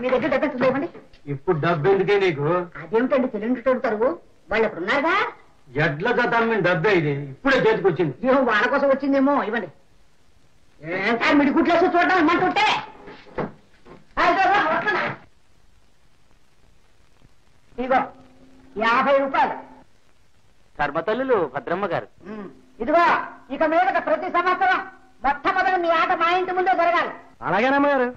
మీ దగ్గర డబ్బు లేవండి. ఇప్పుడు డబ్బు ఎందుకే నీకు? అదేమిటండి సిలిండర్ తోడుతారు వాళ్ళు అప్పుడు ఉన్నారుగా. ఎడ్ల గతం డబ్బే ఇది ఇప్పుడే చేతికొచ్చింది. ఏమో వాళ్ళ కోసం వచ్చిందేమో. ఇవ్వండి. మిడి గుట్లేసి చూడడం ఇమ్మంటుంటే ఇదిగో 50 రూపాయలు. ధర్మతల్లులు భద్రమ్మ గారు. ఇదిగో ఇక మీద ప్రతి సంవత్సరం మొట్టమొదటి మీ ఆట మా ఇంటి ముందే జరగాలి. అలాగేనమ్మ గారు.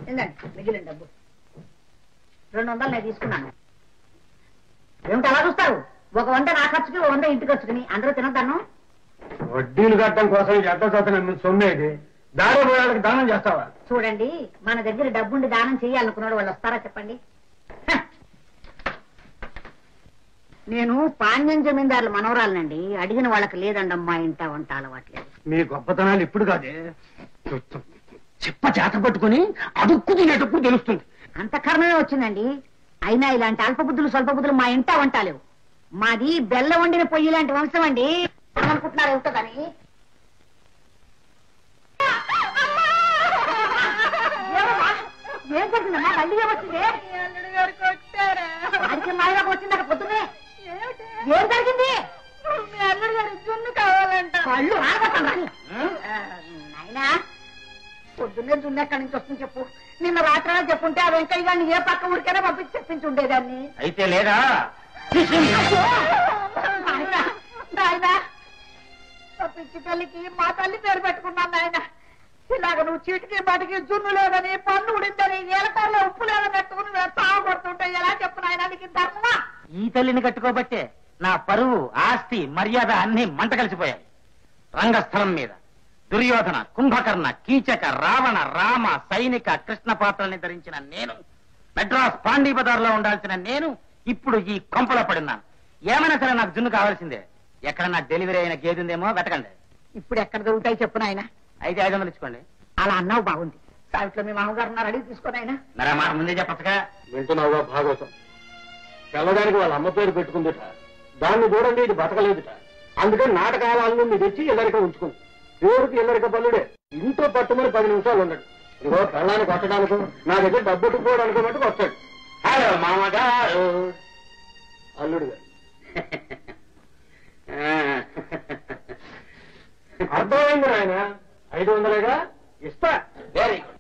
ఏందండి మిగిలిన డబ్బు 200 నేను తీసుకున్నాను. ఏమిటి అలా చూస్తారు? 100 నా ఖర్చుకి 100 ఇంటి ఖర్చుకుని అందరూ తినద్దాను. వడ్డీలు కట్టడం కోసం ఎద్ద చదువు సొమ్మేది దారి పోయాళ్ళకి దానం చేస్తావా? చూడండి మన దగ్గర డబ్బుండి దానం చేయాలనుకున్నాడు వాళ్ళు వస్తారా చెప్పండి? నేను పాణ్యం జమీందారుల మనవరాలనండి. అడిగిన వాళ్ళకి లేదండమ్మా ఇంట వంట అలవాట్లేదు. మీ గొప్పతనాలు ఇప్పుడు కాదే చెప్ప చేత పట్టుకుని అడుక్కు తినేటప్పుడు తెలుస్తుంది. అంత కర్మమే వచ్చిందండి. అయినా ఇలాంటి అల్పబుద్ధులు స్వల్పబుద్ధులు మా ఇంట వంటాలేవు. మాది బెల్ల వండిన పొయ్యి లాంటి వంశం అండి. అనుకుంటున్నారు ఏమిటోదని. ఏం జరిగిందమ్మా? మళ్ళీ ఏమొచ్చింది? వాడికి మాయలోకి వచ్చిందాక పొద్దునే ఏం జరిగింది? మీ అల్లుడు గారు జున్ను కావాలంట. కళ్ళు రాగొట్టండి నాయనా. పొద్దున్నే జున్ను ఎక్కడి నుంచి వస్తుంది చెప్పు. నిన్న రాత్రి చెప్పుంటే ఆ వెంకయ్య గారిని ఏ పక్క ఊరికైనా పంపించి చెప్పించి ఉండేదాన్ని. అయితే లేదా పిచ్చి తల్లికి మా తల్లి పేరు పెట్టుకున్నాను ఆయన. ఇలాగ నువ్వు చీటికి బటికి జున్ను లేదని పన్ను ఉడిందని ఏలకాయలో ఉప్పు లేదని పెట్టుకుని తావు కొడుతుంటే ఎలా చెప్పు నాయన నీకు ధర్మమా? ఈ తల్లిని కట్టుకోబట్టే నా పరువు ఆస్తి మర్యాద అన్ని మంట కలిసిపోయాయి. రంగస్థలం మీద దుర్యోధన కుంభకర్ణ కీచక రావణ రామ సైనిక కృష్ణ పాత్రల్ని ధరించిన నేను, మెడ్రాస్ పాండీ బజార్లో ఉండాల్సిన నేను ఇప్పుడు ఈ కొంపలో పడినాను. ఏమైనా సరే నాకు జున్ను కావాల్సిందే. ఎక్కడ నాకు డెలివరీ అయిన గేది ఉందేమో వెతకండి. ఇప్పుడు ఎక్కడ దొరుకుతాయి చెప్పు నాయన? అయితే 500 ఇచ్చుకోండి. అలా అన్నావు బాగుంది. సావిట్లో మీ మామగారు ఉన్నారు అడిగి తీసుకోని ఆయన. మరే మాట ముందే చెప్పచ్చుగా. వింటున్నావుగా భాగవతం? తెల్లదానికి వాళ్ళ అమ్మ పేరు పెట్టుకుందిట. దాన్ని చూడండి ఇది బతకలేదుట. అందుకని నాటకాలను మీరు తెచ్చి ఇల్లరిక ఉంచుకుంది. దేవుడికి ఇల్లరిక పల్లుడే. ఇంట్లో పట్టుమని 10 నిమిషాలు ఉన్నాడు. ఇదిగో పెళ్ళాన్ని కొట్టడానికి నా దగ్గర డబ్బు పెట్టుకోవడానికి మటుకు వస్తాడు. హలో మామగారు అల్లుడు గారు. అర్థమైంది ఆయన. 500గా ఇస్తా. Very good.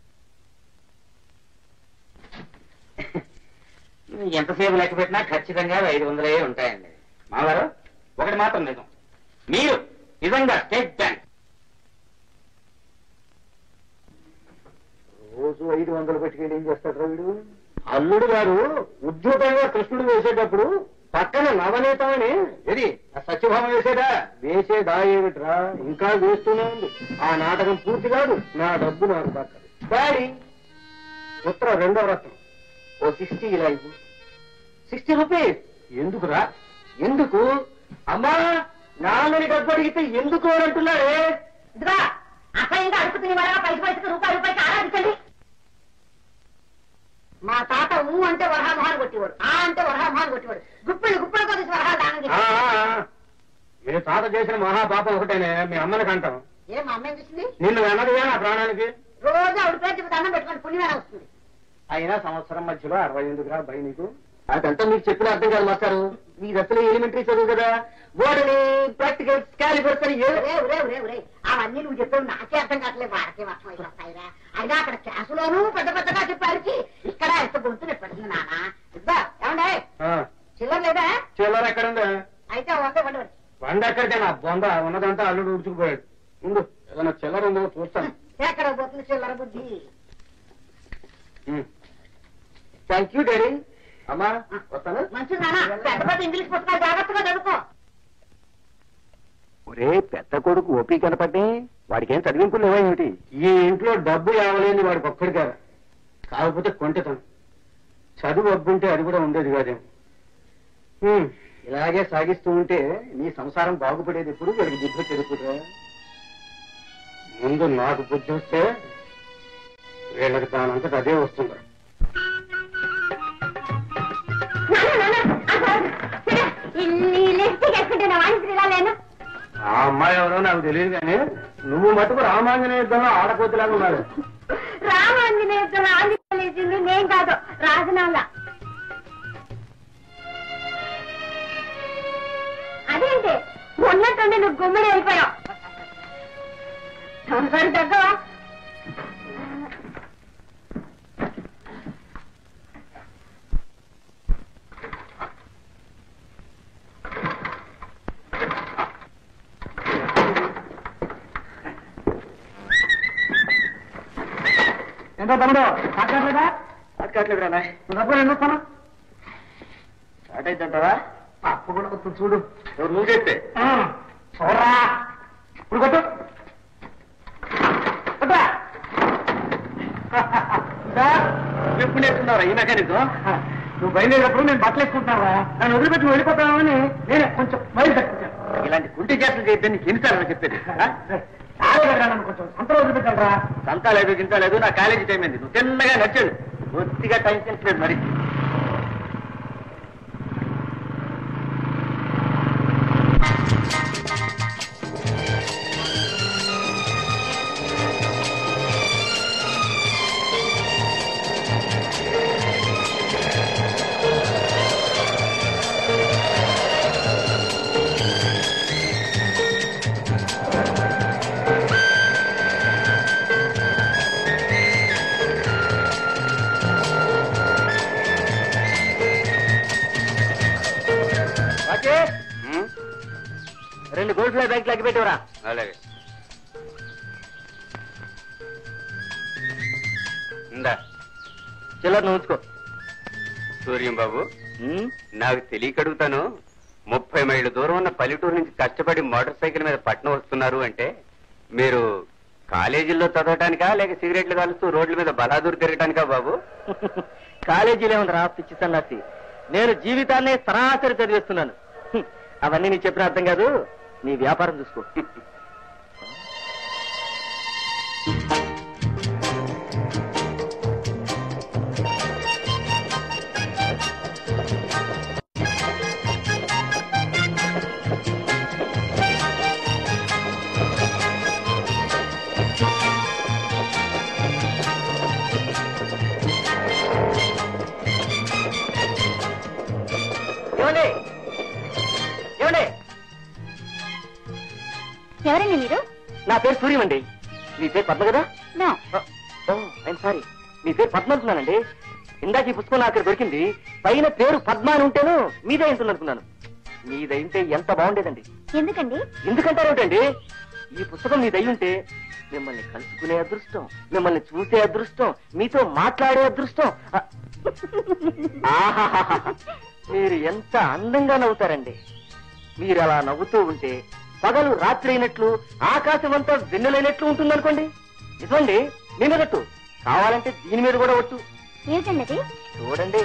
ఎంతసేపు లెక్క పెట్టినా ఖచ్చితంగా 500 ఉంటాయండి. మామగారు ఒకటి మాత్రం నిజం, మీరు నిజంగా స్టేట్ బ్యాంక్ రోజు 500 పట్టుకెళ్ళి ఏం చేస్తాడు వీడు? అల్లుడు గారు ఉద్యోగంగా కృష్ణుడు వేసేటప్పుడు పక్కన నవనీతమని ఇది సత్యభామ వేసేదా? వేసేదా ఏమిట్రా? ఇంకా వేస్తూనే ఉంది. ఆ నాటకం పూర్తి కాదు. నా డబ్బు నాకు దక్కదు. డాడీ ఉత్తర 2వ రత్నం ఓ 60 ఇలా ఇవ్వు. 60 రూపీస్. ఎందుకురా? ఎందుకు? అమ్మా నాన్నని డబ్బు అడిగితే ఎందుకు అని అంటున్నాడే. ఇదిగా అసహ్యంగా అడుగు తిని వాళ్ళ పైసకి రూపాయికి ఆరాధించండి. మా తాత ఊ అంటే వరహామోహాన్ని కొట్టేవాడు, ఆ అంటే వరహామోహాన్ని కొట్టేవాడు. గుప్పిళ్ళు కొద్ది వరహాలు దానం చేసి. మీ తాత చేసిన మహాపాపం ఒకటేనే మీ అమ్మని కంటాం. ఏ మా అమ్మ ఏం చేసింది? నిన్ను వెనకగా నా ప్రాణానికి. రోజు ఆవిడ పేరు దండం పెట్టుకుని పుణ్యమేనా వస్తుంది. అయినా సంవత్సరం మధ్యలో 60 ఎందుకురా భయ నీకు? అదంతా మీకు చెప్పిన అర్థం కాదు మాస్టారు. మీకు అసలు ఎలిమెంటరీ చదువు కదా. బోర్డుని ప్రాక్టికల్స్ క్యాలిబర్స్ అని అవన్నీ నువ్వు చెప్పావు నాకే అర్థం కావట్లేదు. వాడికే అర్థం అయిపోతాయిరా. అయినా అక్కడ క్లాసులోనూ పెద్ద పెద్దగా చెప్పారికి ఇక్కడ ఎంత గొంతు నెప్పడుతుంది నాన్న. ఇద్దా ఏమండే చిల్లర లేదా? చిల్లర ఎక్కడుందా? అయితే వంద ఎక్కడికే నా బొంద ఉన్నదంతా అల్లుడు ఉడుచుకుపోయాడు. ముందు ఏదైనా చిల్లర ఉందో చూస్తాను. ఎక్కడ పోతుంది చిల్లర బుద్ధి? Thank you daddy. అమ్మా వస్తాను. మంచిది నాన్న. పెద్ద పెద్ద ఇంగ్లీష్ పుస్తకాలు జాగ్రత్తగా చదువుకో. ఒరే పెద్ద కొడుకు ఓపీ కనపడ్డే వాడికి ఏం చదివింపులు లేవా ఏమిటి? ఈ ఇంట్లో డబ్బు ఇవ్వలేని వాడికి ఒక్కడి కాదు. కాకపోతే కొంటెతను. చదువు అబ్బుంటే అది కూడా ఉండేది కాదేమో. ఇలాగే సాగిస్తూ ఉంటే నీ సంసారం బాగుపడేది ఎప్పుడు? వాడికి దిగ్గు చెరుపుదా? ముందు నాకు బుద్ధి వస్తే వీళ్ళకి దానంతట అదే వస్తుంది. ఆ అమ్మాయి ఎవరో నాకు తెలియదు కానీ నువ్వు మటుకు రామాంజనేయ యుద్ధంలో ఆడపోతులాగా ఉన్నాడు. రామాంజనేయ యుద్ధంలో ఆంజనేయుడు నేను కాదు, రాజనాల. అదేంటి ఉన్నట్టుండి నువ్వు గుమ్మడి అయిపోయావు. దగ్గర ఎంతో తమ్ముడు అక్కట్లేదా? అక్కట్లేదురా డబ్బులు ఎన్ని వస్తాను స్టార్ట్ అయిద్దంటావా? అప్పు కూడా వస్తుంది చూడు. ఎవరు నువ్వు చెప్తే చూడరా ఇప్పుడు కొట్టు. ఎప్పుడు నేర్చుకున్నారా ఈ మెకానిజం? నువ్వు బయలుదేరినప్పుడు నేను బట్టలు వేసుకుంటున్నావా? నన్ను వదిలిపెట్టి నువ్వు వెళ్ళిపోతావని నేను కొంచెం బయలు తగ్గించాను. ఇలాంటి కుంటి చేతులు చేయొద్దని నీకు ఎన్నిసార్లు చెప్పేది? నన్ను కొంచెం సంతలో వదిలిపెట్టాలరా. సంతా లేదు గింత లేదు, నా కాలేజీ టైం అయింది. నువ్వు చిన్నగా నచ్చాడు, పూర్తిగా టైం సెన్స్ లేదు. మరి రెండు గోల్డ్ ఫ్లై బ్యాగ్ లెక్క పెట్టివరా. అలాగే ఇందా చిల్లర నువ్వు ఉంచుకో. సూర్యం బాబు, నాకు తెలియక అడుగుతాను, 30 మైళ్ళ దూరం ఉన్న పల్లెటూరు నుంచి కష్టపడి మోటార్ సైకిల్ మీద పట్నం వస్తున్నారు అంటే మీరు కాలేజీల్లో చదవటానికా లేక సిగరెట్లు కాలుస్తూ రోడ్ల మీద బలాదూరు తిరగటానికా బాబు? కాలేజీలే ఉందిరా పిచ్చి సన్నాసి, నేను జీవితాన్నే సరాసరి చదివేస్తున్నాను. అవన్నీ నీకు చెప్పిన అర్థం కాదు, నీ వ్యాపారం చూసుకో. ఎవరండి మీరు? నా పేరు సూర్యం అండి. మీ పేరు పద్మ కదా? ఐఎమ్ సారీ, మీ పేరు పద్మ అనుకున్నానండి. ఇందాక ఈ పుస్తకం నాకు అక్కడ దొరికింది, పైన పేరు పద్మ అని ఉంటేను మీదే ఉంటుంది అనుకున్నాను. మీదైంటే ఎంత బాగుండేదండి. ఎందుకండి? ఎందుకంటారేమిటండి, ఈ పుస్తకం మీదై ఉంటే మిమ్మల్ని కలుసుకునే అదృష్టం, మిమ్మల్ని చూసే అదృష్టం, మీతో మాట్లాడే అదృష్టం. మీరు ఎంత అందంగా నవ్వుతారండి. మీరు అలా నవ్వుతూ ఉంటే పగలు రాత్రి అయినట్లు, ఆకాశం అంతా వెన్నెలైనట్లు ఉంటుందనుకోండి. నిజమండి, నేనట్టు కావాలంటే దీని మీద కూడా ఒట్టు. ఏమిటండి? చూడండి.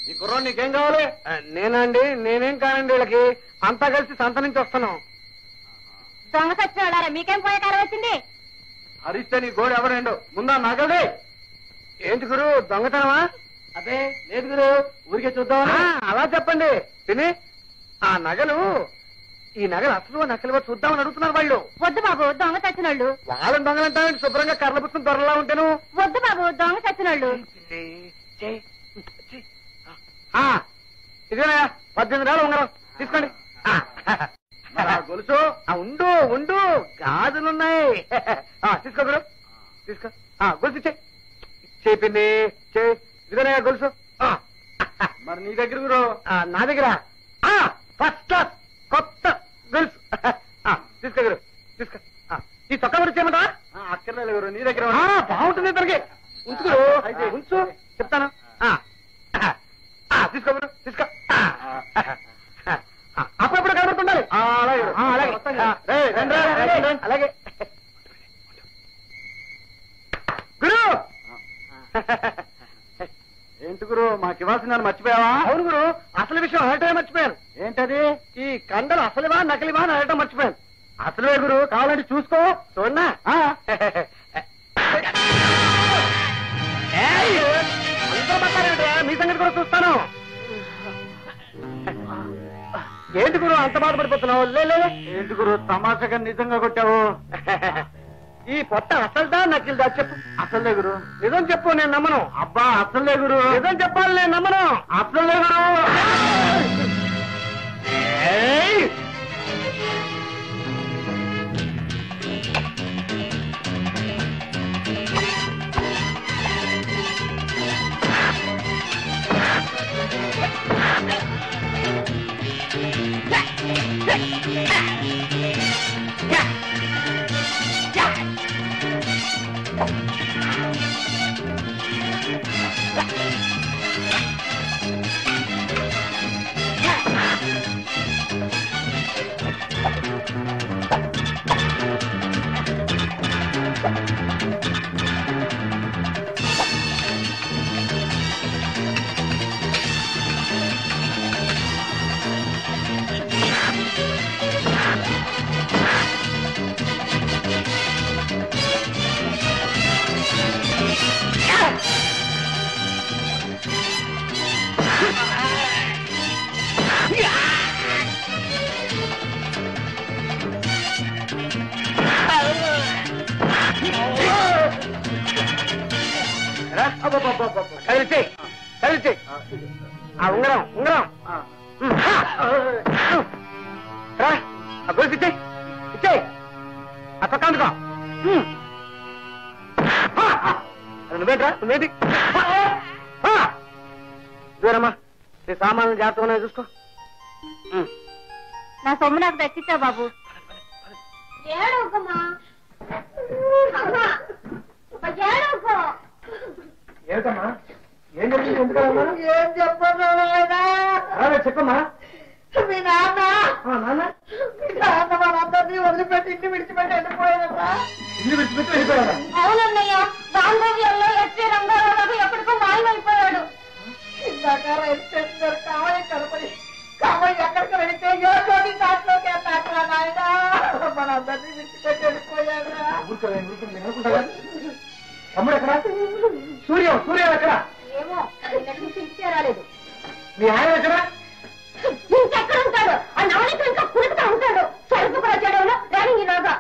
ఈ కుర్ర నీకేం కావాలి? నేనండి, నేనేం కానండి, వీళ్ళకి అంతా కలిసి సంత నుంచి వస్తున్నాం. దొంగ సచ్చిన వాళ్ళారా, మీకేం పోయే కాలం వచ్చింది? హరిస్తే నీ గోడు ఎవరండు ముందా నగలే. ఏంటి గురు, దొంగతనమా? అదే లేదు గురు, ఊరికే చూద్దామా? అలా చెప్పండి. తిని ఆ నగలు, ఈ నగలు అసలు నకలుగా చూద్దామని అడుగుతున్నారు వాళ్ళు. వద్దు బాబు, దొంగ చచ్చిన వాళ్ళు. వాళ్ళని దొంగలంటారండి, శుభ్రంగా కర్రల పుస్తకం దొరలా ఉంటాను. వద్దు బాబు, దొంగ చచ్చిన వాళ్ళు. ఇదేనా 18,000 ఉంగరం తీసుకోండి. గొలుసు ఉండు ఉండు, గాజులున్నాయి. తీసుకో గురు, తీసుకో. గొలుసు చేపింది ఇదేనా గొలుసు? మరి నీ దగ్గర గురు? నా దగ్గర ఫస్ట్ క్లాస్ కొత్త గొలుసు. తీసుకో గురు, తీసుకో. ఈ చొక్కా కూడా చేయమంటా? అక్కర్లేదు గురు, నీ దగ్గర బాగుంటుంది ఇద్దరికి. ఉంచుకురు, అయితే ఉంచు, చెప్తాను. తీసుకో గురు, తీసుకో. అప్పుడప్పుడు కనబడుతుండాలి. అలాగే గురు. ఏంటి గురు, మాకు ఇవ్వాల్సిన మర్చిపోయావా? అవును గురు, అసలు విషయం అడగటమే మర్చిపోయాను. ఏంటది? ఈ కండలు అసలువా నకిలివా అని అడగటం మర్చిపోయాను. అసలే గురు, కావాలంటే చూసుకో. చూడనా? మీ సంగతి కూడా చూస్తాను. ఏంటి గురు అంత బాధపడిపోతున్నావు? లే. ఏంటి గురు తమాషగా నిజంగా కొట్టావు? ఈ పొట్ట అసలుదా నకిలిదా చెప్పు. అసలే గురు. నిజం చెప్పు, నేను నమ్మను. అబ్బా అసలే గురు. నిజం చెప్పాలి, నేను నమ్మను. అసలే గురు. కలిసి ఉంగరం గొలుసు ఇచ్చే ఆ పక్క అందుకో. నువ్వేంట్రా, నువ్వేంటి? దూరమ్మా, నీ సామాన్లు జాగ్రత్తగా చూసుకో. నా సొమ్ము నాకు దక్కిచ్చా బాబు. ఏమిటమ్మా, ఏం జరిగింది? ఎందుకమ్మా? ఏం చెప్పను చెప్పమ్మా. మీ నాన్న మనందరినీ వదిలిపెట్టి ఇంటి విడిచిపెట్టి వెళ్ళిపోయారా? ఇల్లు విడిచిపెట్టి వెళ్ళిపోయారా? అవునన్నయ్య, గాంధీవ్యంలో ఎస్టీ రంగారావు ఎప్పటికో మాయమైపోయాడు. ఇందాక రైతు స్టేషన్ గారు కావాలి కనపడి కావాలి ఎక్కడికి వెళితే యోగి దాంట్లోకి వెళ్ళారా నాయన? మనందరినీ విడిచిపెట్టి వెళ్ళిపోయారా? తమ్ముడు ఎక్కడ? సూర్య ఎక్కడ? ఏమో పిలిచే రాలేదు. మీ ఆయన ఎక్కడ? ఇంకెక్కడ ఉంటాడు? ఆ నవనిక ఇంకా కురుకుతా ఉంటాడు. సరుకు ప్రచారంలో రాని ఈరోజు